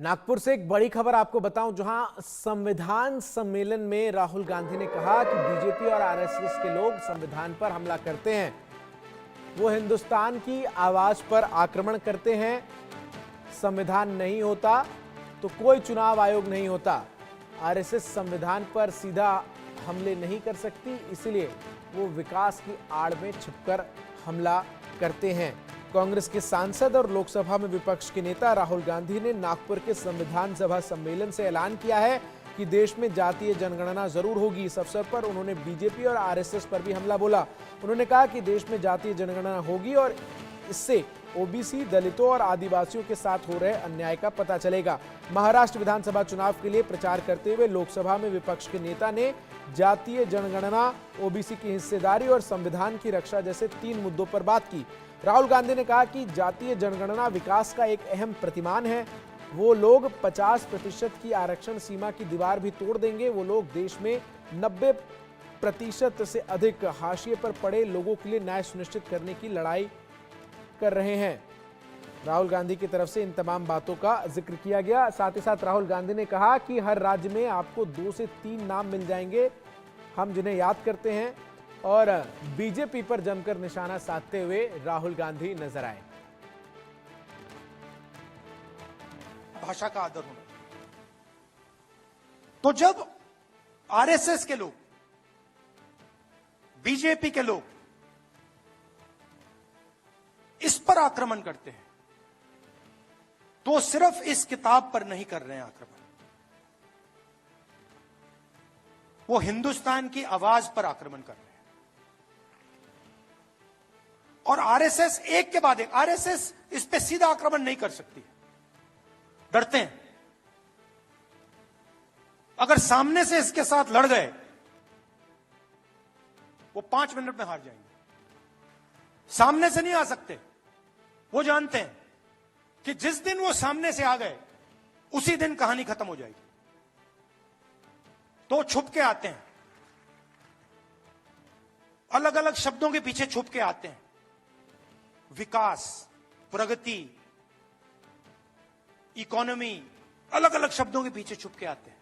नागपुर से एक बड़ी खबर आपको बताऊं, जहां संविधान सम्मेलन में राहुल गांधी ने कहा कि बीजेपी और आरएसएस के लोग संविधान पर हमला करते हैं, वो हिंदुस्तान की आवाज पर आक्रमण करते हैं। संविधान नहीं होता तो कोई चुनाव आयोग नहीं होता। आरएसएस संविधान पर सीधा हमले नहीं कर सकती, इसलिए वो विकास की आड़ में छिपकर हमला करते हैं। कांग्रेस के सांसद और लोकसभा में विपक्ष के नेता राहुल गांधी ने नागपुर के संविधान सभा सम्मेलन से ऐलान किया है कि देश में जातीय जनगणना जरूर होगी। इस अवसर पर उन्होंने बीजेपी और आरएसएस पर भी हमला बोला। उन्होंने कहा कि देश में जातीय जनगणना होगी और इससे ओबीसी, दलितों और आदिवासियों के साथ हो रहे अन्याय का पता चलेगा। महाराष्ट्र विधानसभा चुनाव के लिए प्रचार करते हुए लोकसभा में विपक्ष के नेता ने जातीय जनगणना, ओबीसी की हिस्सेदारी और संविधान की रक्षा जैसे 3 मुद्दों पर बात की। राहुल गांधी ने कहा कि जातीय जनगणना विकास का एक अहम प्रतिमान है। वो लोग 50% की आरक्षण सीमा की दीवार भी तोड़ देंगे। वो लोग देश में 90% से अधिक हाशिए पर पड़े लोगों के लिए न्याय सुनिश्चित करने की लड़ाई कर रहे हैं। राहुल गांधी की तरफ से इन तमाम बातों का जिक्र किया गया। साथ ही साथ राहुल गांधी ने कहा कि हर राज्य में आपको 2 से 3 नाम मिल जाएंगे, हम जिन्हें याद करते हैं। और बीजेपी पर जमकर निशाना साधते हुए राहुल गांधी नजर आए। भाषा का आदर होना। तो जब आरएसएस के लोग, बीजेपी के लोग इस पर आक्रमण करते हैं, तो सिर्फ इस किताब पर नहीं कर रहे हैं आक्रमण, वो हिंदुस्तान की आवाज पर आक्रमण कर रहे हैं। और आरएसएस एक के बाद एक, आरएसएस इस पे सीधा आक्रमण नहीं कर सकती, डरते हैं। अगर सामने से इसके साथ लड़ गए, वो 5 मिनट में हार जाएंगे। सामने से नहीं आ सकते। वो जानते हैं कि जिस दिन वो सामने से आ गए, उसी दिन कहानी खत्म हो जाएगी। तो छुप के आते हैं, अलग अलग शब्दों के पीछे छुप के आते हैं। विकास, प्रगति, इकोनॉमी, अलग अलग शब्दों के पीछे छुप के आते हैं।